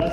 10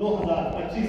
2025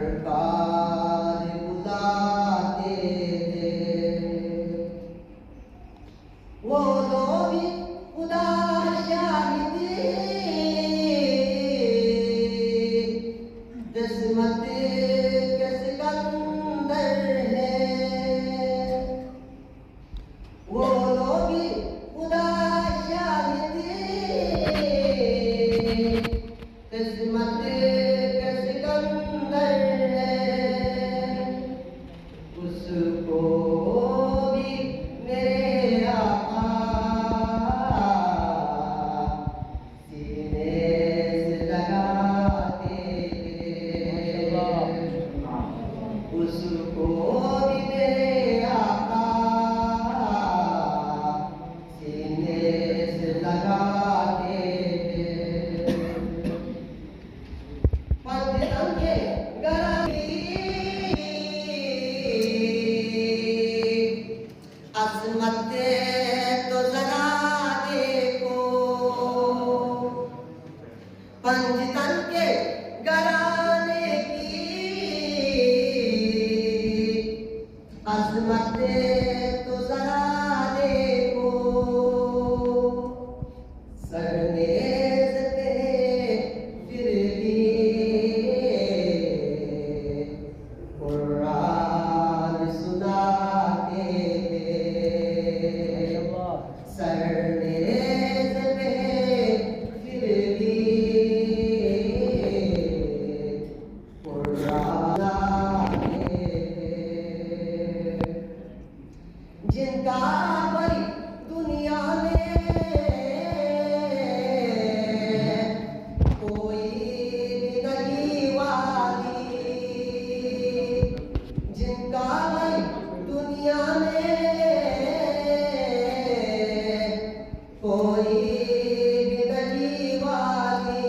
سرکار بلاتے تھے وہ لوگ خدا شاہد قسمت کے سکندر ہے وہ لوگ خدا شاہد قسمت کے سکندر ہے اس کو بھی میرے آقا سینے سے لگاتے اس کو بھی میرے آقا سینے سے لگاتے پنجتن کے گرامی عظمت تو ذرا دیکھو پنجتن کے گرانے کی عظمت تو ذرا دیکھو سرنیز پہ پھر بھی قرآن سناتے تھے سرنیز پہ پھر بھی قرآن سناتے تھے جن کا بڑی دنیا میں کوئی بھی نہیں والی جن کا بڑی دنیا میں کوئی بھی نہیں والی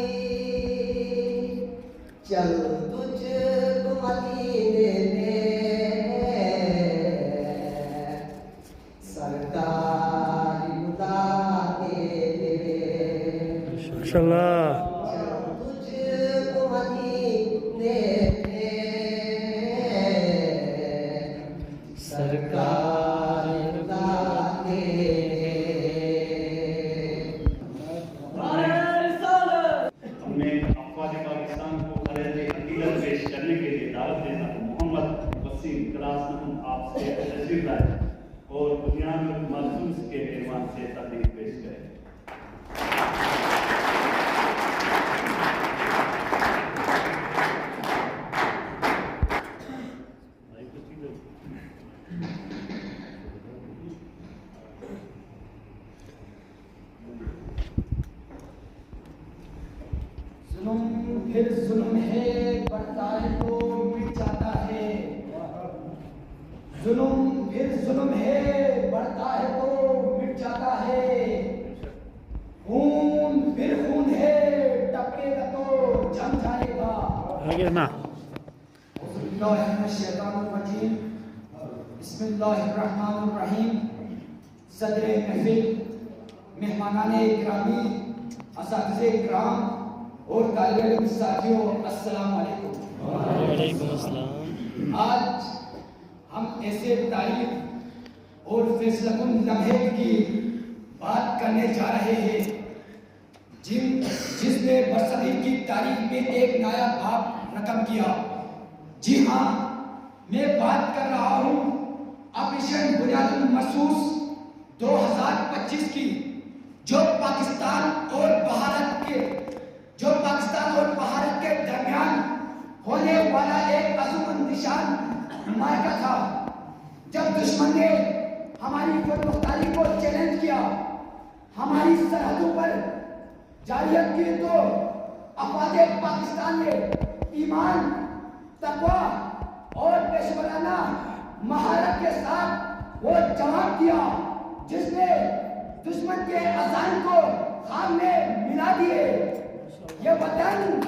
چل تجھ کو مدینے میں سرکار بلاتے تھے ماشاءاللہ تجھ کو مدینے میں سرکار بلاتے ہم نے افواج پاکستان کو خراج عقیدت پیش کرنے کے لیے دعوت دینا محمد وسیم کلاس نمبر آپ سے تشریف لائے اور بنیاد مخصوص کے پیمان سے تقریر پیش کریں ظلم پھر ظلم ہے بڑھتا ہے تو مٹ جاتا ہے ظلم پھر ظلم ہے بڑھتا ہے تو مٹ جاتا ہے خون پھر خون ہے ٹپکے گا تو جم جائے گا آگے نا اعوذ باللہ من الشیطان الرجیم بسم اللہ الرحمن الرحیم صدر محفل مہمانان گرامی اساتذہ کرام اور طالب علم ساتھیوں السلام علیکم وعلیکم السلام آج ہم ایسے تاریخ اور فیصلہ کن لمحے کی بات کرنے جا رہے ہیں جس نے برصغیر کی تاریخ میں ایک نیا باب رقم کیا جی ہاں میں بات کر رہا ہوں آپریشن بنیاد المرصوص 2025 کی جو پاکستان اور بھارت کے درمیان ہونے والا ایک عظیم اندیشان معرکہ تھا جب دشمن نے ہماری خود مختاری کو چیلنج کیا ہماری سرحدوں پر جارحیت کی تو افواج پاکستان نے ایمان تقوی اور پیشورانہ مہارت کے ساتھ وہ جواب دیا جس نے دشمن کے عزائم کو خام میں ملا دیے یہ وطن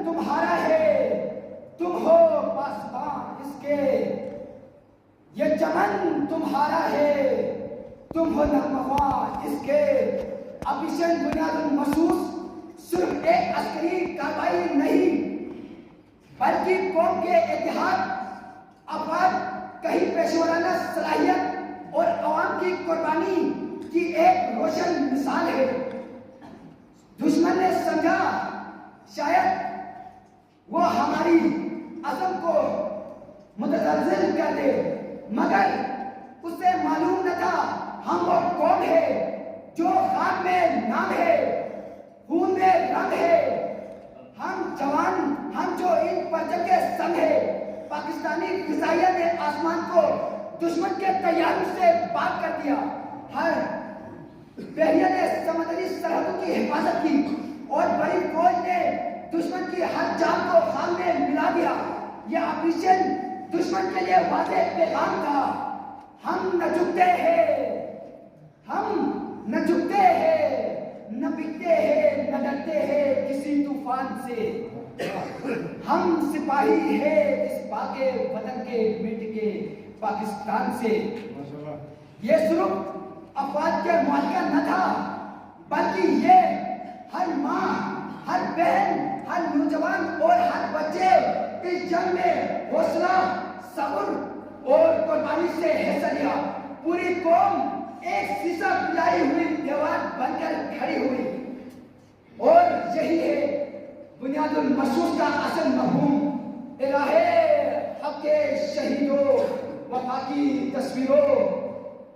تمہارا ہے تم ہو پاسبان اس کے یہ چمن تمہارا ہے تم ہو نغمہ اس کے اب آپریشن بنیاد المحسوس صرف ایک عسکری کارروائی نہیں بلکہ قوم کے اتحاد، افراد کہیں پیشورانہ صلاحیت اور عوام کی قربانی کی ایک روشن مثال ہے۔ دشمن نے سمجھا شاید وہ ہماری عزم کو متزلزل کر دے، مگر اسے معلوم نہ تھا ہم وہ قوم ہے جو خاک میں نام ہے، خون میں رنگ ہے، ہم جوان، ہم جو ان پرچم کے سنگ ہے۔ پاکستانی فضائیہ نے آسمان کو دشمن کے طیاروں سے پاک کر دیا، ہر بحریہ نے سمندری سرحدوں کی حفاظت کی اور بڑی فوج نے دشمن کی ہر جان کو خاک میں ملا دیا۔ یہ آپریشن دشمن کے لیے واضح پیغام تھا، ہم نہ جھکتے ہیں، ہم نہ جھکتے ہیں، نہ بکتے ہیں، نہ ڈرتے ہیں کسی طوفان سے، ہم سپاہی ہیں اس پاک وطن کے مٹ کے پاکستان سے۔ یہ صرف افراد کے معلقہ نہ تھا بلکہ یہ ہر ماں، ہر بہن، ہر نوجوان اور ہر بچے اس جنگ میں حوصلہ، صبر اور قربانی سے حصہ لیا۔ پوری قوم ایک سیسا پلائی ہوئی دیوار بن کر کھڑی ہوئی، اور یہی ہے بنیاد المحسوس کا اصل مفہوم۔ الہے حق کے شہیدوں، وفا کی تصویروں،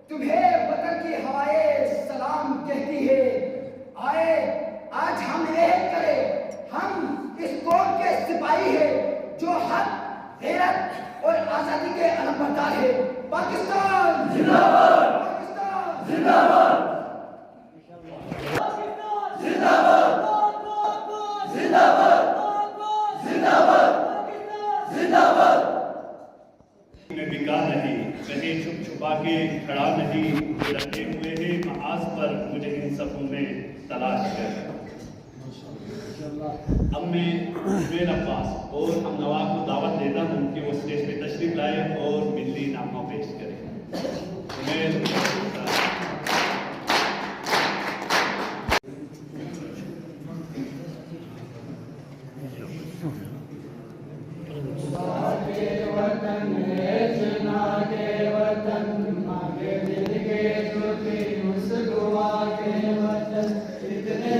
تمہیں وطن کی ہوائیں سلام کہتی ہے۔ آئے آج ہم ایک کریں، ہم اس قوم کے سپاہی ہیں جو حق، غیرت اور آزادی کے علم بردار ہے۔ پاکستان زندہ باد، پاکستان زندہ باد، زندہ باد، زندہ باد، زندہ باد، زندہ باد۔ میں بکا نہیں، کہیں چھپ چھپا کے کھڑا نہیں، جو رکھے ہوئے ہیں محاذ پر مجھے ان صفوں میں تلاش کر۔ اب میں زبیر عباس اور ہم نوا کو دعوت دیتا ہوں کہ وہ اسٹیج پہ تشریف لائے اور ملی نامہ پیش کریں۔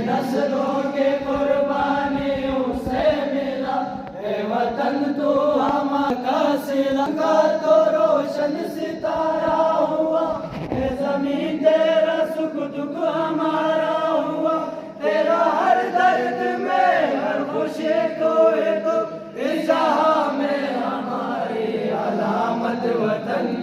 نسلوں کے قربانیوں سے ملا اے وطن تو ہمارا سلا کا تو روشن ستارہ ہوا، اے زمین تیرا سکھ دکھ ہمارا ہوا، تیرا ہر درد میں ہر خوشی تو ہے تو اس جہاں میں ہماری علامت وطن،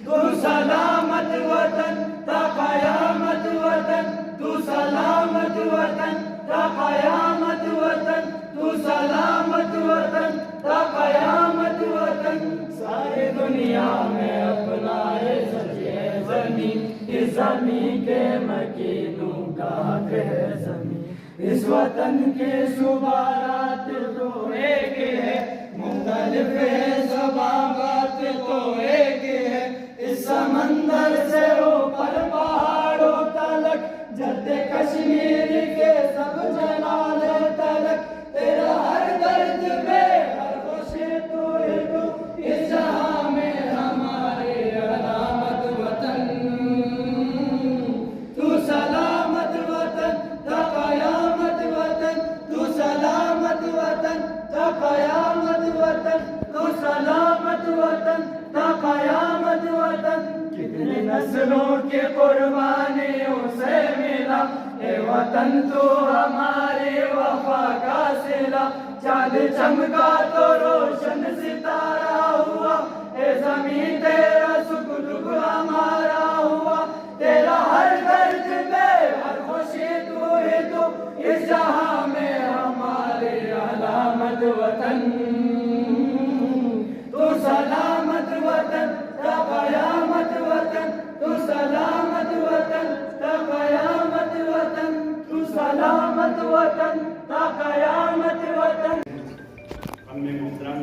تو سلامت وطن تا قیامت وطن، تو سلامت وطن تا قیامت وطن، تو سلامت وطن تا قیامت وطن۔ ساری دنیا میں اپنا سچے زمین، اس زمین کے مکینوں کا حق ہے زمین، اس وطن کے صبحات تو ایک ہے، مختلف ہے زبان بات تو ایک ہے، اس سمندر سے اوپر پہاڑوں تلک، جد کشمیر کے سب جلال تلک، تیرا ہر درد میں ہر خوشی تو ہے تو اس جہاں میں ہمارے علامت وطن، تو سلامت وطن تا قیامت وطن، تو سلامت وطن تا قیامت وطن، تو سلامت وطن تا قیامت وطن۔ کتنے نسلوں کے قربانیوں سے ملا اے وطن تو ہمارے وفا کا صلہ، چاند چمکا تو روشن ستارہ ہوا، اے زمین تیرا سکھ دکھ ہمارا ہوا، تیرا ہر درد میں ہر خوشی تو ہے تو اس جہاں میں ہمارے علامت وطن، تو سلامت وطن تا قیامت وطن، تو سلامت وطن تا قیامت وطن، تو سلامت وطن تا قیامت وطن۔ ہم نے محترم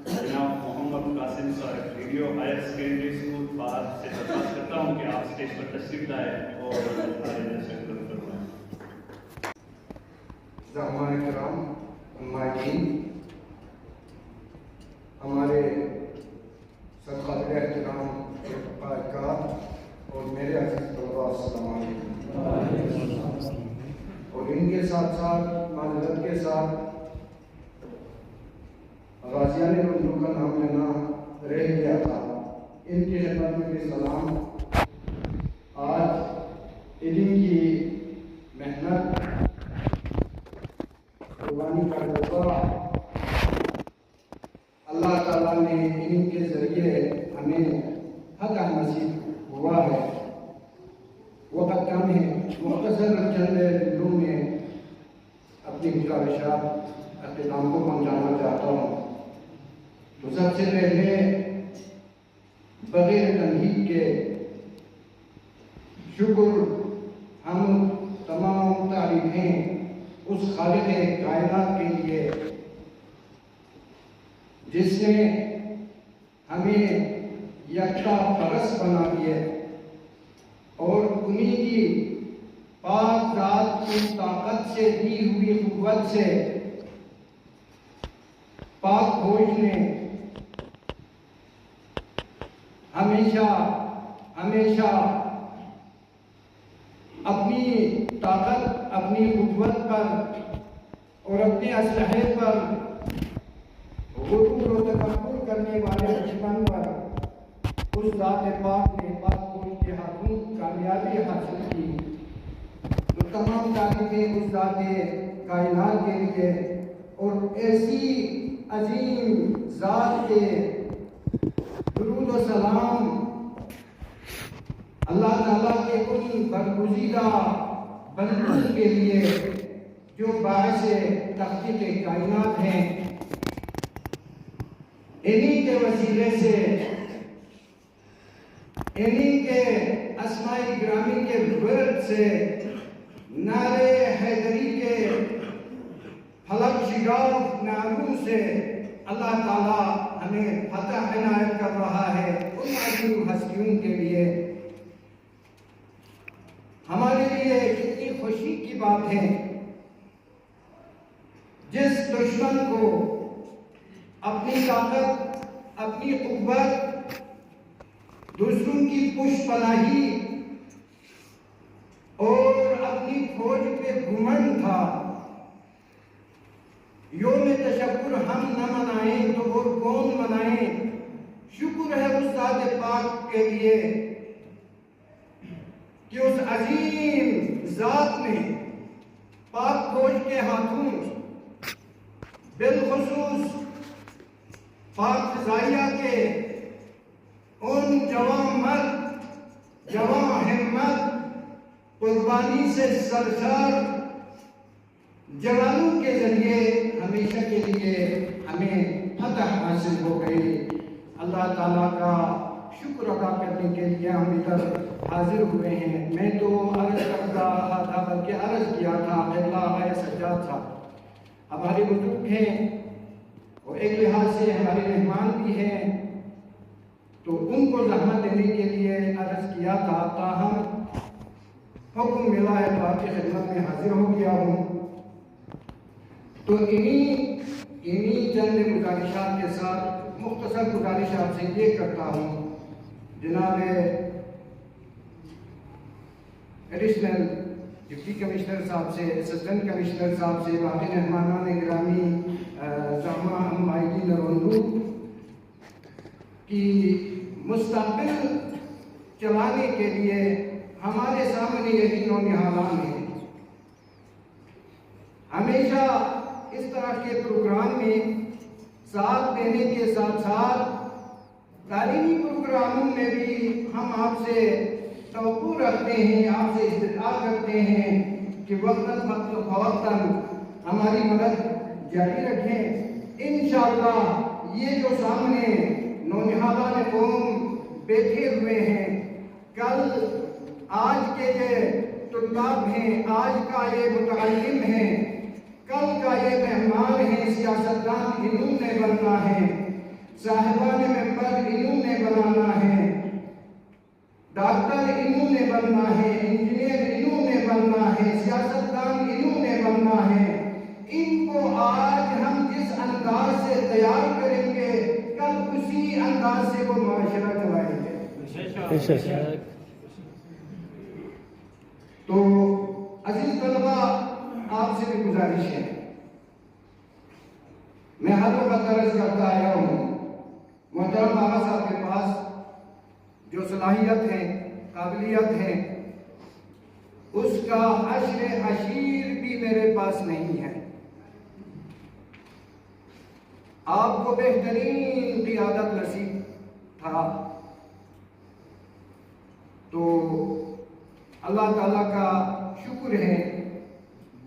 جناب محمد قاسم صاحب ویڈیو ہائر سیکنڈری اسکول بہار سے درخواست کرتا ہوں کہ آپ اسٹیج پر تشریف لائیں اور زعماء کرام، مائکین، ہمارے سب قابل احترام قائدکار اور میرے عزیز طلباء، السلام علیکم۔ اور ان کے ساتھ ساتھ معذرت کے ساتھ غازیان رنجو کا نام لینا رہ گیا تھا، ان کی خدمت میں بھی سلام۔ آج علم کی محنت، قربانی کا جذبہ اللہ تعالیٰ نے علم کے ذریعے ہمیں حق نصیب ہوا ہے۔ وقت کم ہے، مختصر چند دنوں میں اپنی گزارشات اختتام کو پہنچانا چاہتا ہوں۔ تو سب سے پہلے بغیر تمہید کے شکر، ہم تمام تعریفیں اس خالق کائنات کے لیے جس نے ہمیں یکتا پرست بنا دیا اور انہی کی پاک ذات کی طاقت سے دی ہوئی قوت سے پاک فوج نے ہمیشہ اپنی طاقت، اپنی قوت پر اور اپنے اسلحے پر غرور و تکبر کرنے والے دشمن پر اس ذات پاک نے پاک فوج کے ہاتھوں کامیابی حاصل کی۔ تو تمام تعریفیں اس ذات کائنات کے لیے اور ایسی عظیم ذات کے درود و سلام اللہ تعالیٰ کے ان برگزیدہ بندوں کے لیے جو باعث تخلیق کائنات ہیں، انہی کے وسیلے سے، انہی کے اسماء گرامی کے ورد سے، نعرے حیدری کے فلک شگاف نعروں سے اللہ تعالیٰ ہمیں فتح عنایت کر رہا ہے۔ ان عظیم ہستیوں کے لیے ہمارے لیے کتنی خوشی کی بات ہے، جس دشمن کو اپنی طاقت، اپنی قوت، دوسروں کی پشت پناہی اور اپنی فوج پہ گھمنڈ تھا، یوم تشکر ہم نہ منائیں تو اور کون منائیں۔ شکر ہے اس ذات پاک کے لیے کہ اس عظیم ذات نے پاک فوج کے ہاتھوں، بالخصوص پاک فضائیہ کے ان جوان مرد، جوان ہمت، قربانی سے سرشار جوانوں کے ذریعے ہمیشہ کے لیے ہمیں فتح حاصل ہو گئی۔ اللہ تعالیٰ کا شکر ادا کرنے کے لیے ہم ادھر حاضر ہوئے ہیں۔ میں تو عرض کر رہا تھا، بلکہ عرض کیا تھا، اللہ سجاد صاحب ہمارے بزرگ ہیں اور ایک لحاظ سے ہمارے مہمان بھی ہیں، تو ان کو زحمت دینے کے لیے عرض کیا تھا، تاہم حکم ملا ہے تو آپ کی خدمت میں حاضر ہو گیا ہوں۔ تو انہی چند گزارشات کے ساتھ مختصر گزارش آپ سے یہ کرتا ہوں، جناب ایڈیشنل ڈپٹی کمشنر صاحب سے، اسسٹنٹ کمشنر صاحب سے، باقی مہمانان گرامی، زعماء مائکین رنجو کی مستقبل چلانے کے لیے ہمارے سامنے یہی نونہالان ہیں۔ ہمیشہ اس طرح کے پروگرام میں ساتھ دینے کے ساتھ ساتھ تعلیمی پروگراموں میں بھی ہم آپ سے توقع رکھتے ہیں، آپ سے استدعا کرتے ہیں کہ وقتاً فوقتاً ہماری مدد جاری رکھیں۔ انشاءاللہ یہ جو سامنے نونہالان قوم بیٹھے ہوئے ہیں، کل آج کے یہ طلاب ہیں، آج کا یہ متعلم ہیں، کل کا یہ مہمان ہیں، سیاستدان انہوں نے بننا ہے، صاحبان منبر انہوں نے بنانا ہے، ڈاکٹر انہوں نے بننا ہے، انجینئر انہوں نے بننا ہے، سیاستدان انہوں نے بننا ہے۔ ان کو آج ہم جس انداز سے تیار کریں گے کل اسی انداز سے وہ معاشرہ چلائیں گے۔ تو عزیز طلبہ، آپ سے بھی گزارش ہے، میں ہر وقت عرض کرتا آیا ہوں، محترم بابا صاحب کے پاس جو صلاحیت ہے، قابلیت ہے، اس کا عشر عشیر بھی میرے پاس نہیں ہے۔ آپ کو بہترین قیادت نصیب تھا، تو اللہ تعالیٰ کا شکر ہے،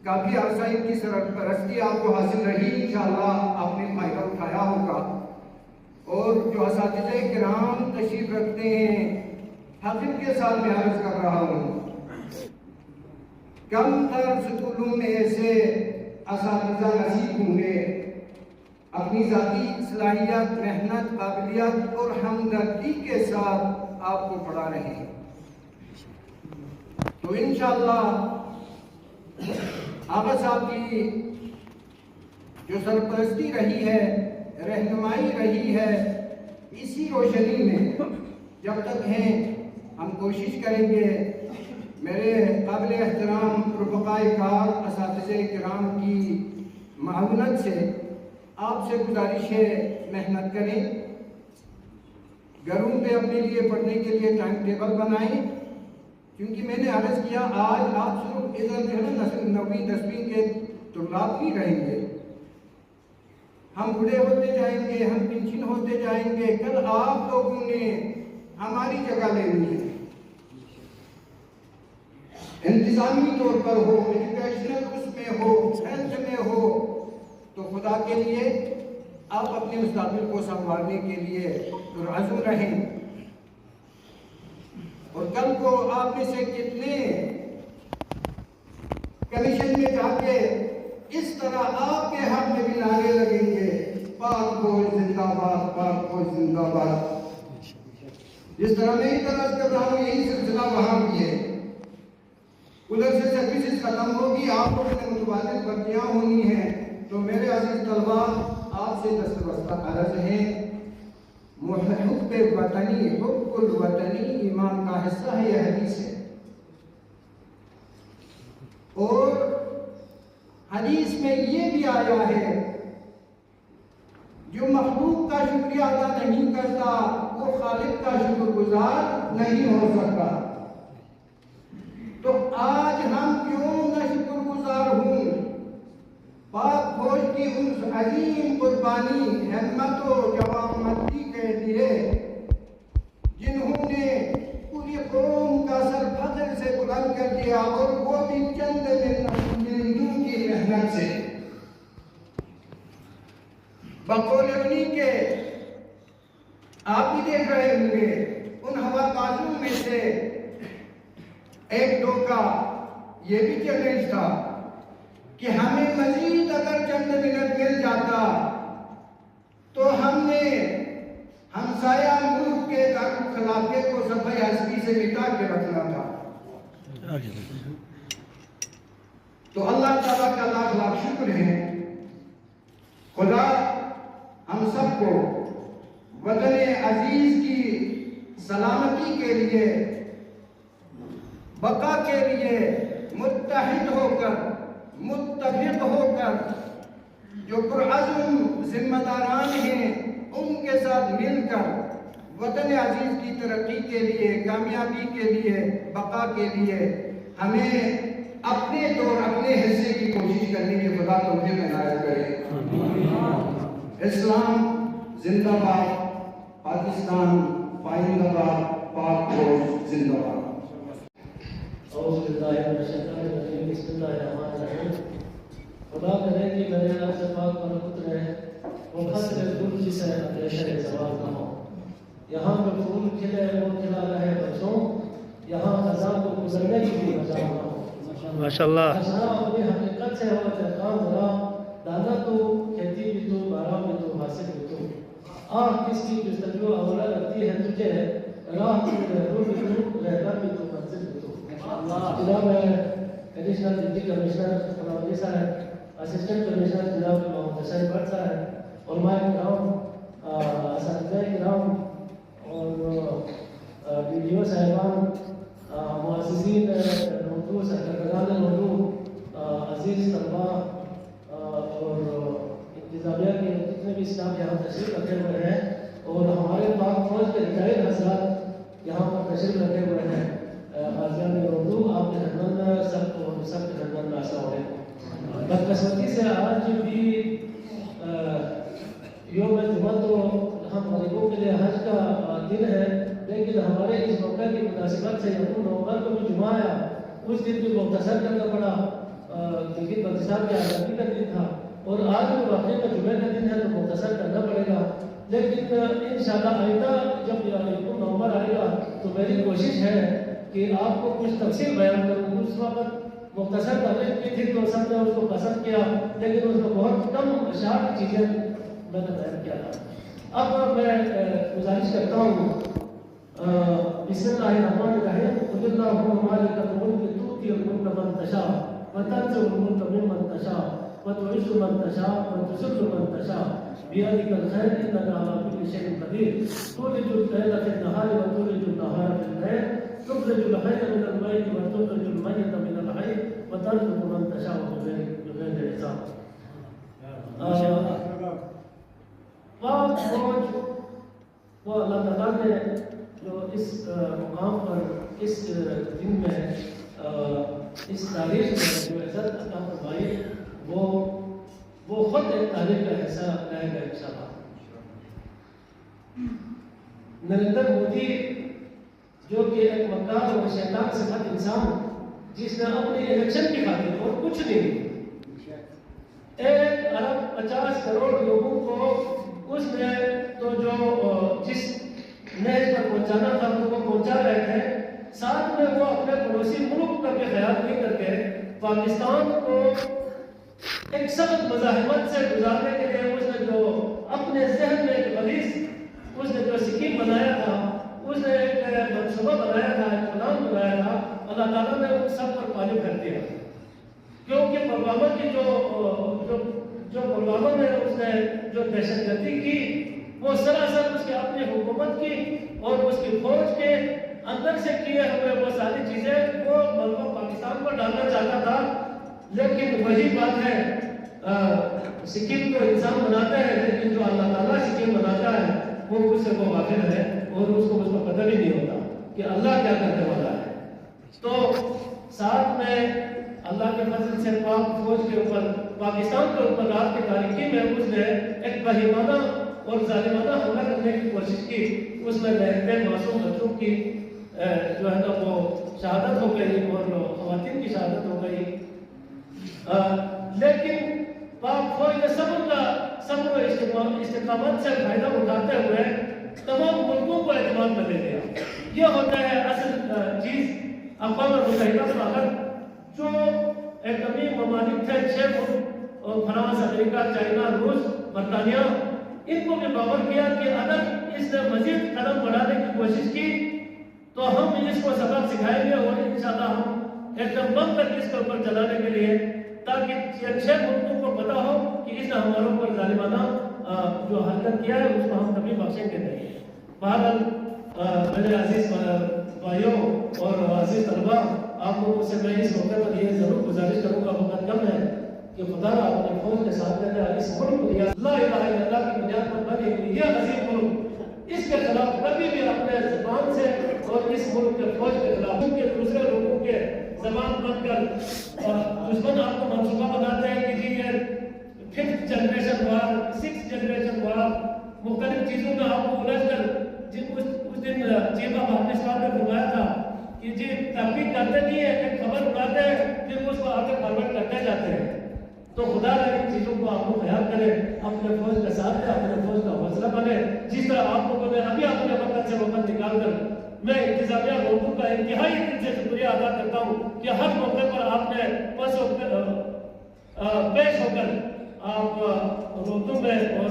کافی عرصہ ان کی سرپرستی آپ کو حاصل رہی، انشاءاللہ آپ نے فائدہ اٹھایا ہوگا۔ اور جو اساتذہ کرام تشریف رکھتے ہیں، حقیقت کے ساتھ میں عرض کر رہا ہوں، کم تر سکولوں میں ایسے اساتذہ نصیب ہوں گے اپنی ذاتی صلاحیت، محنت، قابلیت اور ہمدردی کے ساتھ آپ کو پڑھا رہے ہیں۔ تو انشاءاللہ آقا صاحب کی جو سرپرستی رہی ہے، رہنمائی رہی ہے، اسی روشنی میں جب تک ہیں ہم کوشش کریں گے میرے قابل احترام رفقائے کار اساتذہ کرام کی معاونت سے آپ سے گزارش ہے، محنت کریں، گھروں پہ اپنے لیے پڑھنے کے لیے ٹائم ٹیبل بنائیں، کیونکہ میں نے عرض کیا آج آپ صرف ادھر جو ہے نا 9ویں 10ویں کے طلاب نہیں رہیں گے، ہم بڑے ہوتے جائیں گے، ہم پنشن ہوتے جائیں گے، کل آپ لوگوں نے ہماری جگہ لینی ہے، انتظامی طور پر ہو، ایجوکیشنل اس میں ہو، ہیلتھ میں ہو، تو خدا کے لیے آپ اپنے مستقبل کو سنوارنے کے لیے پرعزم رہیں۔ اور کل کو آپ میں سے کتنے کمیشن میں جا کے اس طرح آپ کے حق میں بھی نعرے لگیں گے، پاک فوج زندہ باد، پاک فوج زندہ باد۔ جس طرح میں ہی تلاش کر رہا ہوں، یہی سلسلہ وہاں بھی ہے، ادھر سے سروسز ختم ہوگی، آپ کو اپنے متبادل بھرتیاں ہونی ہیں۔ تو میرے عزیز طلبہ، آپ سے دستبستہ عرض ہے، حب وطنی، حب الوطنی ایمان کا حصہ ہے، یہ حدیث ہے، اور حدیث میں یہ بھی آیا ہے جو مخلوق کا شکریہ ادا نہیں کرتا وہ خالق کا شکر گزار نہیں ہو سکتا۔ تو آج ہم کیوں نہ شکر گزار ہوں پاک فوج کی اس عظیم قربانی، ہمت و جوانمردی کے لیے، جنہوں نے پوری قوم کا سر فخر سے بلند کر دیا، اور وہ بھی چند منٹوں کی محنت سے۔ بقول انہی کے آپ بھی دیکھ رہے ہوں گے، ان ہوا بازوں میں سے ایک دو کا یہ بھی چیلنج تھا کہ ہمیں مزید اگر چند منٹ مل جاتا تو ہم نے ہمسایہ ملک کے خلافے کو صفحہ ہستی سے مٹا کے رکھنا تھا۔ تو اللہ تعالیٰ کا لاکھ لاکھ شکر ہے، خدا ہم سب کو وطن عزیز کی سلامتی کے لیے، بقا کے لیے متحد ہو کر، متفق ہو کر، جو پرعزم ذمہ داران ہیں ان کے ساتھ مل کر وطن عزیز کی ترقی کے لیے، کامیابی کے لیے، بقا کے لیے ہمیں اپنے طور اپنے حصے کی کوشش کرنے کے خدا تمہیں عنایت کرے۔ اسلام زندہ باد، پاکستان پائندہ باد، پاک فوج زندہ باد۔ اعوذ باللہ من الشیطان الرجیم، بسم اللہ الرحمن الرحیم۔ خدا کرے کہ میرے رب سے پاک برکت رہے، وہ خطر گل جسے اندیشہ زوال نہ ہو۔ یہاں پہ پھول کھلے وہ کھلا رہے بچوں، یہاں خزاں کو گزرنے کی بھی مجال نہ ہو۔ ماشاءاللہ خزاں اپنی حقیقت سے ہو تحقان ذرا، دانا تو کھیتی بھی تو، بارہ بھی تو، حاصل بھی تو۔ آنکھ کس کی جستجو اولا رکھتی ہے تجھے، راہ روح بھی تو رہبر بھی تو منزل بھی تو جناب ایڈیشنل ڈپٹی کمشنر فلاوی صاحب، اسسٹنٹ کمشنر جناب محمد حسین بٹ صاحب، علماء کرام، اساتذہ کرام اور ڈی ڈی او صاحبان، معززین موضوع، سرکردگان موضوع، عزیز طلبا اور انتظامیہ کے جتنے بھی اسٹاف یہاں تشریف رکھے ہوئے ہیں اور ہمارے پاک فوج کے ریٹائرڈ حضرات یہاں پر تشریف رکھے ہوئے ہیں، حاضران اردو، آپ کے خدمت سب کو سب کے خدمت میں السلام علیکم۔ بدقسمتی سے آج بھی یوم جمعہ تو ہم غریبوں کے لیے حج کا دن ہے، لیکن ہمارے اس موقع کی مناسبت سے یکم نومبر کو بھی جمعہ آیا، اس دن بھی مختصر کرنا پڑا کیونکہ پاکستان کی آزادی کا دن تھا، اور آج بھی واقعی میں جمعہ کا دن ہے تو مختصر کرنا پڑے گا، لیکن انشاءاللہ آئندہ جب یکم نومبر آئے گا تو میری کوشش ہے کہ آپ کو کچھ تفصیل بیان کروں۔ اس وقت مختصر تاریخ کی تھی تو سب نے اس کو پسند کیا، لیکن اس میں بہت کم شارٹ چیزیں میں نے بیان کیا تھا۔ اب میں گزارش کرتا ہوں، بسم اللہ الرحمن الرحیم، قل اللہم مالک الملک تؤتی الملک من تشاء وتنزع الملک ممن تشاء وتعز من تشاء وتذل من تشاء بیدک الخیر انک علی کل شیء قدیر تولج الليل فی النہار وتولج النہار فی اللیل تخرج الحی من المیت وتخرج المیت من الحی وترزق من تشاء بغیر حساب۔ پاک فوج وہ اللہ تعالیٰ نے جو اس مقام پر اس دن میں اس تاریخ میں جو عزت عطا فرمائی وہ خود ایک تاریخ کا حصہ رہے گا انشاءاللہ۔ نریندر مودی جو کہ ایک مکار اور شیطان صفت انسان، جس نے اپنی الیکشن کی خاطر اور کچھ نہیں 1 ارب 50 کروڑ لوگوں کو اس نے تو جو جس نہج پر پہنچانا تھا تو وہ پہنچا رہے تھے، ساتھ میں وہ اپنے پڑوسی ملک کا بھی خیال نہیں کر کے پاکستان کو ایک سخت مزاحمت سے گزارنے کے لیے اس نے جو اپنے ذہن میں ایک غلیظ اس نے جو سکیم بنایا تھا، اس نے ایک منصوبہ بنایا تھا، ایک پلان بنایا تھا، اللہ تعالیٰ نے ان سب پر پانی پھیر دیا، کیونکہ پلوامہ کی جو پلوامہ میں اس نے جو دہشت گردی کی وہ سراسر اس کی اپنی حکومت کی اور اس کی فوج کے اندر سے کیے ہوئے وہ ساری چیزیں وہ ملک پاکستان پر ڈالنا چاہتا تھا، لیکن وہی بات ہے سکیم تو انسان بناتا ہے، لیکن جو اللہ تعالیٰ سکیم بناتا ہے وہ اس سے وہ واقع ہے اور اس کو پتہ بھی نہیں ہوتا کہ اللہ کیا کرنے والا ہے۔ تو ساتھ میں اللہ کے فضل سے پاک فوج کے اوپر، پاکستان کے اوپر رات کی تاریکی میں اس نے ایک بہیمانہ اور ظالمانہ حملہ کرنے کی کوشش کی، اس میں بہتے معصوم بچوں کی جو ہے نا وہ شہادت ہو گئی اور خواتین کی شہادت ہو گئی، لیکن پاک فوج نے صبر و استقامت سے فائدہ اٹھاتے ہوئے تمام ملکوں کو اعتماد میں لے لیا۔ یہ ہوتا ہے اصل چیز۔ اقوام متحدہ میں اگر جو ایٹمی ممالک تھے 6 ملک، فرانس، امریکہ، چائنا، روس، برطانیہ، ان کو بھی باور کیا کہ اگر اس نے مزید قدم بڑھانے کی کوشش کی تو ہم اس کو سبق سکھائیں گے اور انشاءاللہ ہم ایٹم بم تک اس کے اوپر چلانے کے لیے، تاکہ 6 ملکوں کو پتا ہو کہ اس نے ہمارے اوپر ظالمانہ جو حرکت کیا ہے اس کو ہم کبھی بخشیں گے نہیں۔ بہرحال میرے عزیز بھائیوں اور عزیز طلباء، آپ لوگوں سے میں اس موقع پر یہ ضرور گزارش کروں گا، وقت کم ہے، کہ خدا اپنے فوج کے ساتھ رہنا، اس ملک کو لا الہ الا اللہ کی بنیاد پر بنی ہوئی یہ عظیم ملک، اس کے خلاف کبھی بھی اپنے زبان سے اور اس ملک کے فوج کے خلاف کے دوسرے لوگوں کے زبان بن کر دشمن آپ کو منصوبہ بناتے ہیں کہ جی یہ 5th جنریشن وار، 6th جنریشن وار، مختلف چیزوں میں آپ کو الجھ کر اس دن چیف آف آرمی اسٹاف نے فرمایا تھا کہ جی تحقیق کرتے نہیں ہے، ایک خبر اٹھاتے ہیں پھر اس کو آگے فارورڈ کرتے جاتے ہیں۔ تو خدا نے ان چیزوں کو آپ کو خیال کرے، اپنے فوج کے ساتھ دے، اپنے فوج کا حوصلہ بنے، جس طرح آپ لوگوں نے ابھی اپنے وقت سے وقت نکال کر، میں انتظامیہ لوگوں کا انتہائی دل سے شکریہ ادا کرتا ہوں کہ ہر موقع پر آپ نے پیش ہو کر آپ اردو میں اور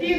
3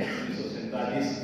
1947,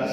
10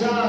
4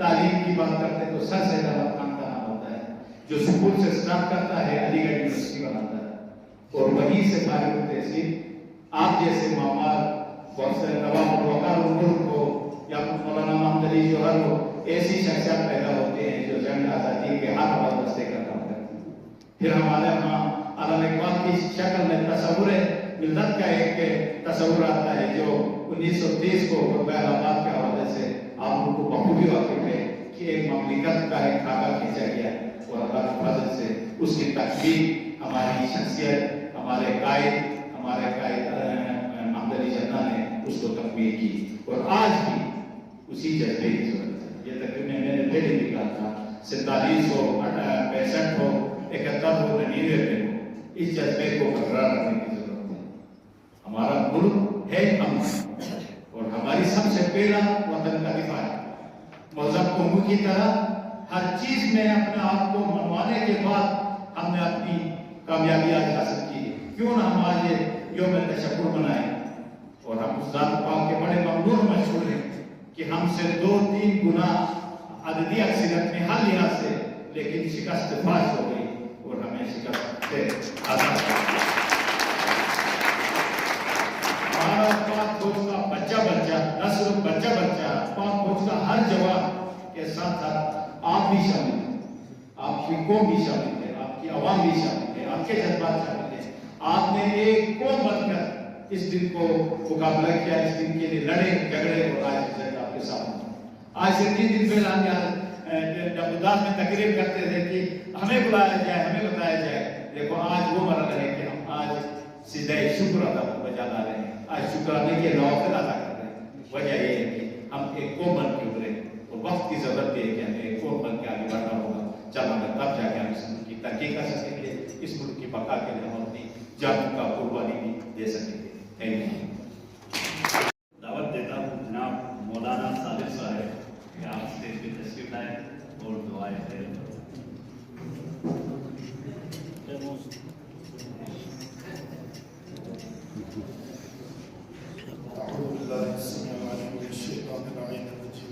تعلیم کی بات کرتے ہیں تو سر سے احمد خان کا نام ہوتا ہے، جو سکول سے سٹارٹ کرتا ہے علی گڑھ یونیورسٹی بناتا ہے اور وہیں سے فارغ التحصیل آپ جیسے معمار بہت سے نواب الوقار الملک ہو یا مولانا محمد علی جوہر ہو، ایسی شخصیات پیدا ہوتے ہیں جو جنگ آزادی کے ہر وابستے کا کام کرتے ہیں۔ پھر ہمارے ہاں علامہ اقبال کی شکل میں تصور ملت کا ایک تصور آتا ہے جو 1930 کو قربان آباد کے حوالے سے آپ ان کو بخوبی واقف ہے کہ ایک مملکت کا ایک خاکہ کھینچا گیا اور اللہ کی فضل سے اس کی تکمیل ہماری شخصیت، ہمارے قائد محمد علی جناح نے اس کو تکمیل کی اور آج بھی اسی جذبے کی ضرورت ہے۔ یہ تقریباً میں نے پہلے بھی کہا تھا 47 ہو 65 ہو 71 ہو 99 میں ہو، اس جذبے کو برقرار رکھنے کی ضرورت ہے۔ ہمارا ملک ہے ہم اور ہماری سب سے پہلا وطن کا دفاع ہے۔ مذہب قوموں کی طرح ہر چیز میں اپنے آپ کو منوانے کے بعد ہم نے اپنی کامیابی آج حاصل کی ہے۔ کیوں نہ ہم آج یوم تشکر منائیں اور ہم اس ذات پاک کے بڑے ممنون مشہور ہیں کہ ہم سے 2-3 گنا عددی اکثریت میں ہر لحاظ سے لیکن شکست فاش ہو گئی اور ہمیں شکست سے آزاد کر دیا۔ ہمارا پاک فوج کا بچہ نہ صرف بچہ پاک فوج کا ہر جوان کے ساتھ ساتھ آپ بھی شامل ہیں، آپ کی قوم بھی شامل ہے، آپ کی عوام بھی شامل ہے، آپ کے جذبات شامل ہیں۔ آپ نے ایک قوم بن کر اس دن کو مقابلہ کیا، اس دن کے لیے لڑے جھگڑے اور آج رزلٹ آپ کے سامنے۔ آج سے 3 دن پہلے ہم جب اداس میں تقریر کرتے تھے کہ ہمیں بلایا جائے، ہمیں بتایا جائے، دیکھو آج وہ مرحلہ ہے کہ ہم آج سیدھا شکر ادا بجا لا رہے ہیں، آج شکرانے کے نوافل ادا کر رہے ہیں۔ وجہ یہ ہے کہ ہم ایک قوم بن کے ابھرے اور وقت کی ضرورت ہے کہ ہمیں ایک قوم بن کے آگے بڑھنا ہوگا، جب ہمیں تب جا کے ہم اس ملک کی ترقی کر سکیں گے، اس ملک کی بقا کے لیے ہم اپنی جان کا قربانی بھی دے سکیں گے۔ Thank you. دعوت دیتا ہوں جناب مولانا صادق صاحب کہ آپ اسٹیج پہ تشریف لائیں اور دعائیں خیر کریں۔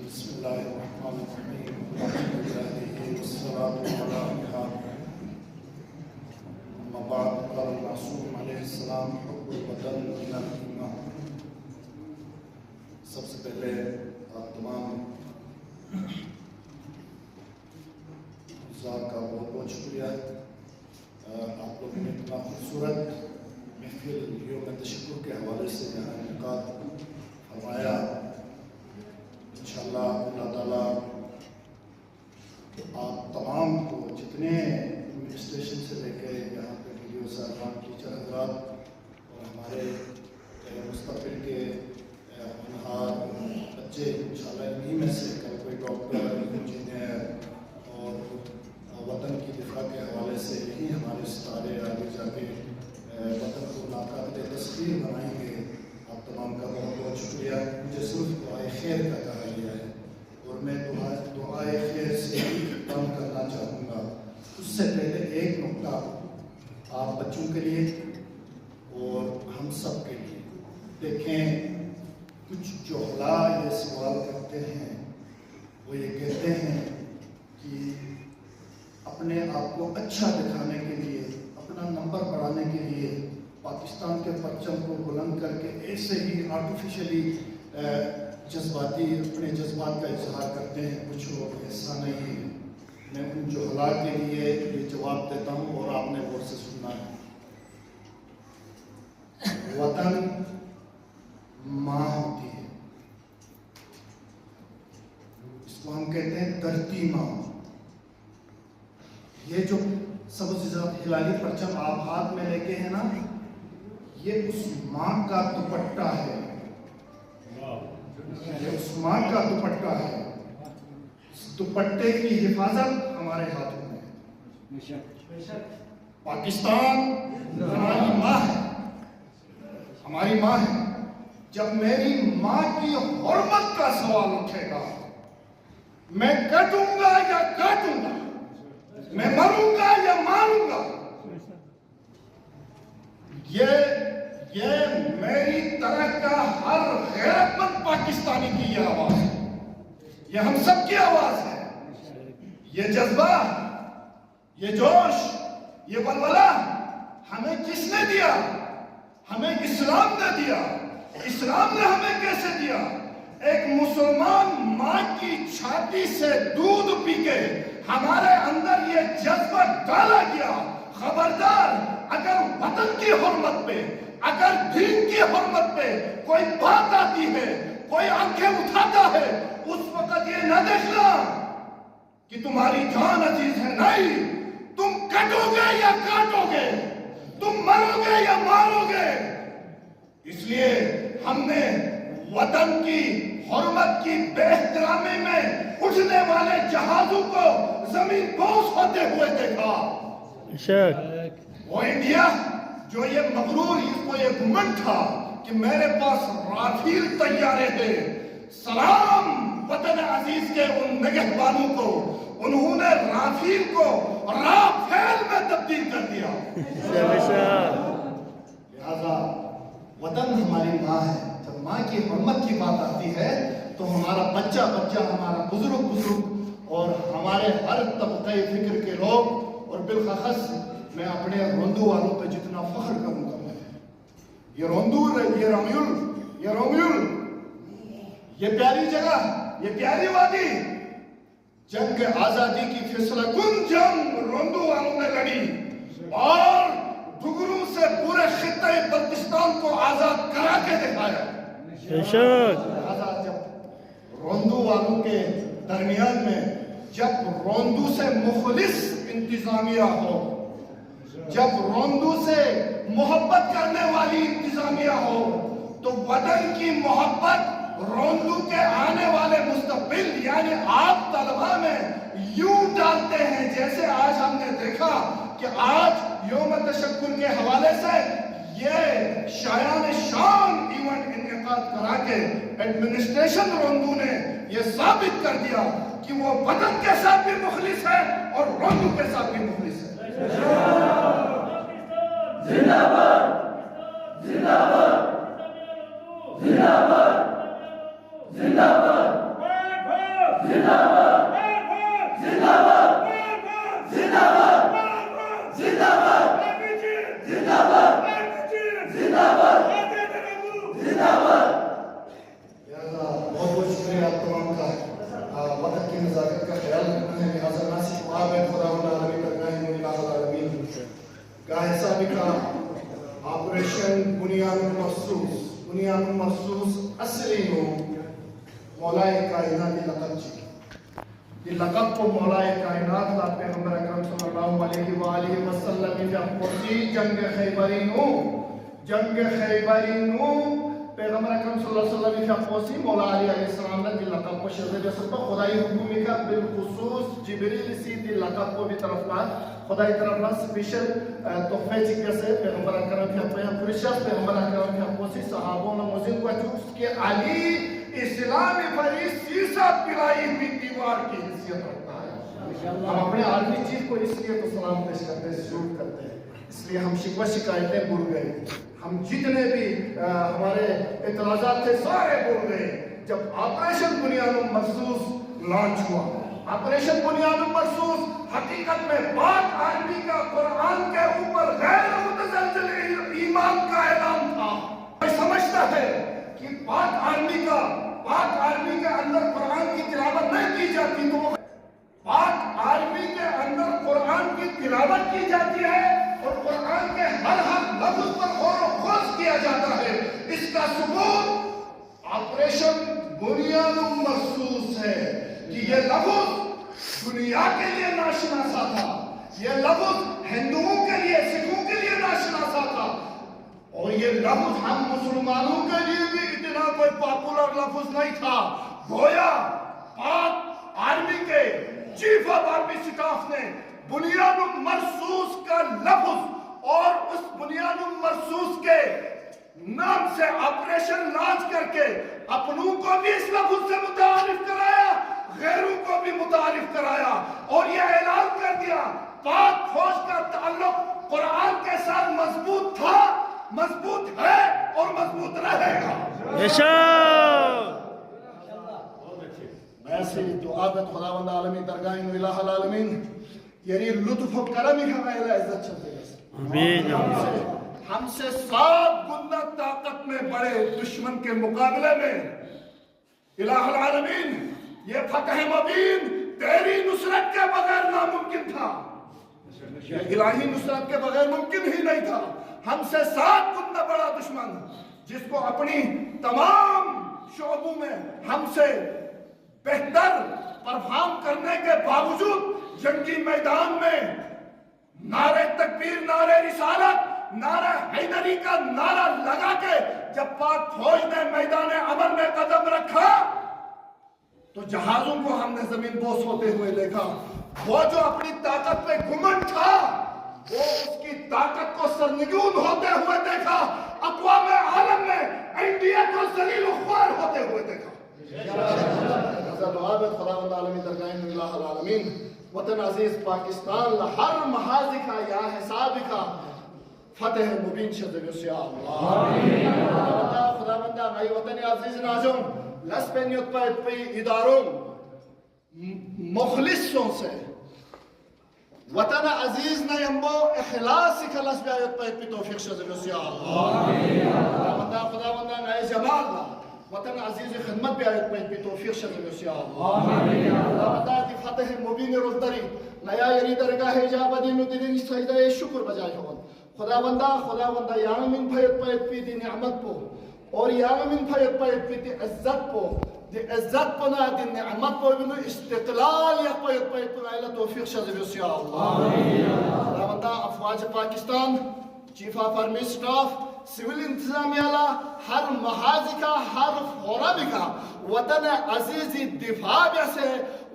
بسم اللہ الرحمن الرحیم والصلاة والسلام اما بعد قال المعصوم علیہ السلام حب الوطن من الایمان۔ سب سے پہلے آپ تمام حضرات کا بہت بہت شکریہ، آپ لوگوں نے اتنا خوبصورت محفل یوم تشکر کے حوالے سے یہاں انعقاد فرمایا۔ انشاءاللہ اللہ تعالیٰ آپ تمام کو جتنے ایڈمنسٹریشن سے لے کے یہاں پہ ویڈیو صاحبان ٹیچر حضرات اور ہمارے مستقبل کے ہونہار بچے، انشاءاللہ انہی میں سے کل کوئی ڈاکٹر، انجینئر اور وطن کی دفاع کے حوالے سے یہی ہمارے ستارے آگے جا کے وطن کو ناقابل تسخیر بنائیں گے۔ آپ تمام کا بہت بہت شکریہ۔ مجھے صرف دعائے خیر کا کہا گیا ہے اور میں دعائے خیر سے کام کرنا چاہوں گا۔ اس سے پہلے ایک نقطہ آپ بچوں کے لیے اور ہم سب کے لیے دیکھیں، کچھ جہلا یہ سوال کرتے ہیں، وہ یہ کہتے ہیں کہ اپنے آپ کو اچھا دکھانے کے لیے، اپنا نمبر بڑھانے کے لیے پاکستان کے پرچم کو بلند کر کے ایسے ہی آرٹیفیشلی جذباتی اپنے جذبات کا اظہار کرتے ہیں۔ کچھ لوگ ایسا نہیں ہے۔ میں ان جہلا کے لیے یہ جواب دیتا ہوں اور آپ نے غور سے سننا ہے۔ وطن ماں ہوتی ہے، اس کو ہم کہتے ہیں دھرتی ماں۔ یہ جو سبز ہلالی پرچم آپ ہاتھ میں لے کے ہیں نا، یہ اس ماں کا دوپٹہ ہے، یہ اس ماں کا دوپٹہ ہے۔ اس دوپٹے کی حفاظت ہمارے ہاتھوں میں ہے۔ پاکستان ہماری ماں ہے، ہماری ماں ہے۔ جب میری ماں کی حرمت کا سوال اٹھے گا، میں کٹوں گا یا کاٹوں گا، میں مروں گا یا ماروں گا، یہ میری طرح کا ہر غیرت مند پاکستانی کی یہ آواز ہے۔ یہ ہم سب کی آواز ہے. یہ جذبہ، یہ جوش، یہ ولولہ ہمیں کس نے دیا؟ ہمیں اسلام نے دیا. اسلام نے ہمیں کیسے دیا؟ ایک مسلمان ماں کی چھاتی سے دودھ پی کے ہمارے اندر یہ جذبہ ڈالا گیا. خبردار، اگر وطن کی حرمت پہ، اگر دین کی حرمت پہ کوئی بات آتی ہے، کوئی آنکھیں اٹھاتا ہے، اس وقت یہ نہ دیکھنا کہ تمہاری جان عزیز ہے. نہیں، تم کٹو گے یا کاٹو گے، تم مرو گے یا مارو گے. اس لیے ہم نے وطن کی حرمت کی بے احترامی میں اٹھنے والے جہازوں کو زمین بوس ہوتے ہوئے دیکھا. وہ انڈیا جو یہ مغرور، اس کو یہ گمنڈ تھا کہ میرے پاس رافیل طیارے تھے. سلام وطن عزیز کے ان نگہبانوں کو، انہوں نے رافیل کو رافیل میں تبدیل کر دیا. لہذا وطن ہماری ماں ہے. جب ماں کی حرمت کی بات آتی ہے تو ہمارا بچہ بچہ، ہمارا بزرگ بزرگ اور ہمارے ہر طبقہ فکر کے لوگ، اور بالخصوص میں اپنے روندو والوں پہ جتنا فخر کروں گا، یہ روندو، یہ رومیول، یہ پیاری جگہ، یہ پیاری وادی، جنگ آزادی کی فیصلہ کن جنگ روندو والوں نے لڑی اور ڈگروں سے پورے خطہ بلتستان کو آزاد کرا کے دکھایا. جب روندو والوں کے درمیان میں، جب روندو سے مخلص انتظامیہ ہو، جب روندو سے محبت کرنے والی انتظامیہ ہو، تو وطن کی محبت روندو کے آنے والے مستقبل یعنی آپ طلبہ میں یوں ڈالتے ہیں جیسے آج ہم نے دیکھا کہ آج یوم تشکر کے حوالے سے یہ شایان شان ایونٹ انعقاد کرا کے ایڈمنسٹریشن روندو نے یہ ثابت کر دیا کہ وہ وطن کے ساتھ بھی مخلص ہے اور روندو کے ساتھ بھی مخلص ہے. زندہ باد، زندہ باد، زندہ باد، زندہ باد، زندہ باد، زندہ باد، زندہ باد، زندہ باد، زندہ باد، زندہ باد، زندہ باد. بہت بہت شکریہ آپ تمام کا. وقت کی نزاکت کا خیال رکھنا ہے. لہٰذا ناصر خواب ہے خدا العالمین کرنا ہے الہ العالمین کا حصہ بھی کا آپریشن بنیاد مخصوص اصلی نو مولائے کائنات لقب جی. یہ لقب کو مولائے کائنات لا پیغمبر اکرم صلی اللہ علیہ وآلہ وسلم جب پہنچی جنگ خیبری نو پیغمبر اکرم صلی اللہ علیہ وسلم جب پہنچی مولا علی علیہ السلام نے دل لقب کو شرط جسد پر خدای حکومی کا بالخصوص جبریل سی دل لقب کو بھی طرف نہ خدای طرف نہ سپیشل تحفے چکے سے پیغمبر اکرم کی اپنے پرشت پیغمبر اکرم کی اپوسی صحابوں نے مزید کو چوکس کہ علی اسلامی فریض سیسا پلائی ہوئی دیوار کی حیثیت رکھتا ہے. ہم اپنے عالمی چیز کو اس لیے تو سلام پیش کرتے ہیں، سلوٹ کرتے ہیں، اس لیے ہم شکوہ شکایتیں بھول گئے. ہم جتنے بھی ہمارے اعتراضات تھے سارے بھول گئے. جب آپریشن بنیاد مخصوص لانچ ہوا، آپریشن بنیاد مخصوص حقیقت میں پاک آرمی کا قرآن کے اوپر غیر متزلزل ایمان کا اعلان تھا. میں سمجھتا ہے کہ پاک آرمی کے اندر قرآن کی تلاوت نہیں کی جاتی، تو پاک آرمی کے اندر قرآن کی تلاوت کی جاتی ہے اور قرآن کے ہر لفظ پر غور و خوض کیا جاتا ہے. اس کا ثبوت آپریشن بنیاد مخصوص ہے کہ یہ لفظ دنیا کے لیے ناشناسا تھا، یہ لفظ ہندوؤں کے لیے، سکھوں کے لیے ناشناسا تھا، اور یہ لفظ ہم مسلمانوں کے لیے بھی اتنا کوئی پاپولر لفظ نہیں تھا. گویا پاک آرمی کے چیف آف آرمی سٹاف نے بنیاد مرصوص کا لفظ اور اس بنیاد مرصوص کے نام سے آپریشن لانچ کر کے اپنوں کو بھی اس لفظ سے متعارف کرایا، غیروں کو بھی متعارف کرایا اور یہ اعلان کر دیا پاک فوج کا تعلق قرآن کے ساتھ مضبوط تھا، مضبوط ہے اور مضبوط رہے گا. میں سی دعابت خداوند عالمی درگاہین الہ العالمین یری لطف و کرمی کا غیر عزت چلتے گئے آمین ہم سے 7 گنا طاقت میں بڑے دشمن کے مقابلے میں الہ العالمین یہ فتح مبین تیری نصرت کے بغیر ناممکن تھا، یہ الہی نصرت کے بغیر ممکن ہی نہیں تھا۔ ہم سے 7 گنا بڑا دشمن جس کو اپنی تمام شعبوں میں ہم سے بہتر پرفارم کرنے کے باوجود جنگی میدان میں نعرہ تکبیر، نعرہ رسالت، نعرہ حیدری کا نعرہ لگا کے جب پاک فوج نے میدان عمل میں قدم رکھا تو جہازوں کو ہم نے زمین بوس ہوتے ہوئے دیکھا۔ وہ جو اپنی طاقت پہ گھمنڈ تھا وہ اس کی طاقت کو سرنگون ہوتے ہوئے دیکھا، اقوام عالم میں انڈیا کو ذلیل و خوار ہوتے ہوئے دیکھا۔ دعابت خداوند عالمی درگاہین الہ العالمین وطن عزیز پاکستان لہر محاذی کا یا حساب کا فتح مبین شد یا اللہ خداوندہ مائی وطن عزیز ناظم لس پینیت پی اداروں مخلصوں سے وطن عزیز نے یمبو اخلاص کلس بیایت پی توفیق شد یا اللہ خداوندہ نائے جمال وطن عزیز خدمت بیایت پی توفیق شد یا اللہ خداوندہ فتح مبین رلدری نیا یری درگاہ اجابہ دین دین سجدہ شکر بجائے ہوں خداوندہ یامین پھیت پی دی نعمت پو اور یامین پھیت پی دی عزت پو دی عزت پنا دی نعمت پو بینو استقلال یا پھیت پی اللہ توفیق شد یا اللہ خداوندہ افواج Pakistan chief of army staff civil انتظامیہ ہر محاذی کا ہر فورم کا وطن عزیزی دفاع سے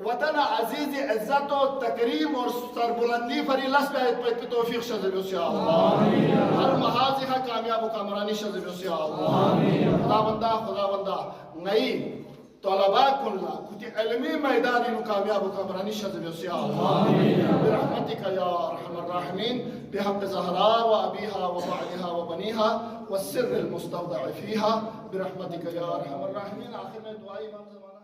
وطن عزیزی عزت و تکریم اور سربلندی فری لس پہ توفیق شد یا اللہ ہر محاذی کا کامیاب و کامرانی شد یا اللہ خداوندہ نئی طلباء کلنا کتی علمی میدانی کامیاب و کامرانی شد یا اللہ برحمتک یا ارحم الراحمین بحق زہراء و ابیہا و بعدہا و بنیہا والسر المستودع فیہا برحمتک یا ارحم الراحمین۔ آخر میں دعائی امام زمانہ